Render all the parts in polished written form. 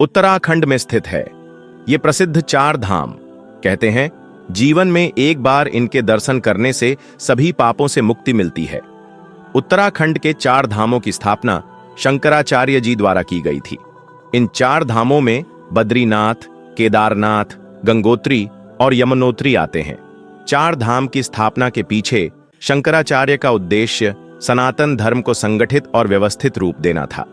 उत्तराखंड में स्थित है। ये प्रसिद्ध चार धाम, कहते हैं जीवन में एक बार इनके दर्शन करने से सभी पापों से मुक्ति मिलती है। उत्तराखंड के चार धामों की स्थापना शंकराचार्य जी द्वारा की गई थी। इन चार धामों में बद्रीनाथ, केदारनाथ, गंगोत्री और यमुनोत्री आते हैं। चार धाम की स्थापना के पीछे शंकराचार्य का उद्देश्य सनातन धर्म को संगठित और व्यवस्थित रूप देना था।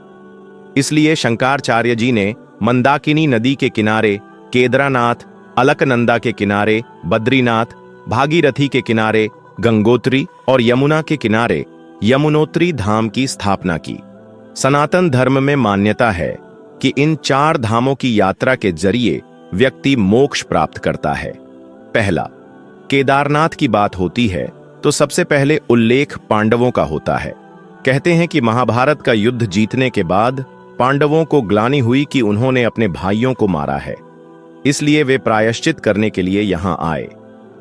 इसलिए शंकराचार्य जी ने मंदाकिनी नदी के किनारे केदारनाथ, अलकनंदा के किनारे बद्रीनाथ, भागीरथी के किनारे गंगोत्री और यमुना के किनारे यमुनोत्री धाम की स्थापना की। सनातन धर्म में मान्यता है कि इन चार धामों की यात्रा के जरिए व्यक्ति मोक्ष प्राप्त करता है। पहला, केदारनाथ की बात होती है तो सबसे पहले उल्लेख पांडवों का होता है। कहते हैं कि महाभारत का युद्ध जीतने के बाद पांडवों को ग्लानि हुई कि उन्होंने अपने भाइयों को मारा है, इसलिए वे प्रायश्चित करने के लिए यहां आए।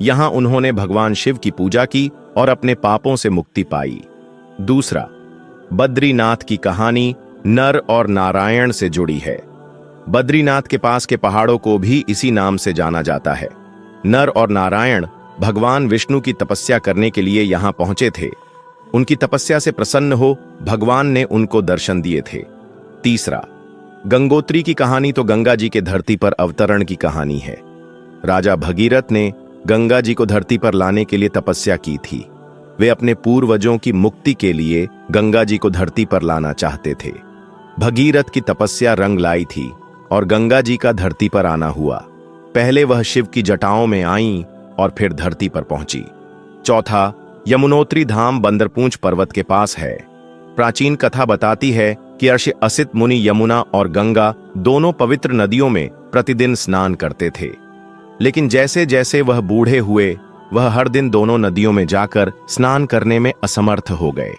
यहां उन्होंने भगवान शिव की पूजा की और अपने पापों से मुक्ति पाई। दूसरा, बद्रीनाथ की कहानी नर और नारायण से जुड़ी है। बद्रीनाथ के पास के पहाड़ों को भी इसी नाम से जाना जाता है। नर और नारायण भगवान विष्णु की तपस्या करने के लिए यहां पहुंचे थे। उनकी तपस्या से प्रसन्न हो भगवान ने उनको दर्शन दिए थे। तीसरा, गंगोत्री की कहानी तो गंगा जी के धरती पर अवतरण की कहानी है। राजा भगीरथ ने गंगा जी को धरती पर लाने के लिए तपस्या की थी। वे अपने पूर्वजों की मुक्ति के लिए गंगा जी को धरती पर लाना चाहते थे। भगीरथ की तपस्या रंग लाई थी और गंगा जी का धरती पर आना हुआ। पहले वह शिव की जटाओं में आईं और फिर धरती पर पहुंची। चौथा, यमुनोत्री धाम बंदरपूंछ पर्वत के पास है। प्राचीन कथा बताती है कि ऋषि असित मुनि यमुना और गंगा दोनों पवित्र नदियों में प्रतिदिन स्नान करते थे, लेकिन जैसे जैसे वह बूढ़े हुए वह हर दिन दोनों नदियों में जाकर स्नान करने में असमर्थ हो गए।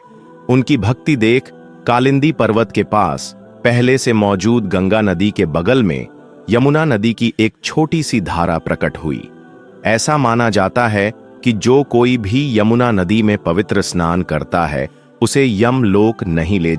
उनकी भक्ति देख कालिंदी पर्वत के पास पहले से मौजूद गंगा नदी के बगल में यमुना नदी की एक छोटी सी धारा प्रकट हुई। ऐसा माना जाता है कि जो कोई भी यमुना नदी में पवित्र स्नान करता है उसे यमलोक नहीं ले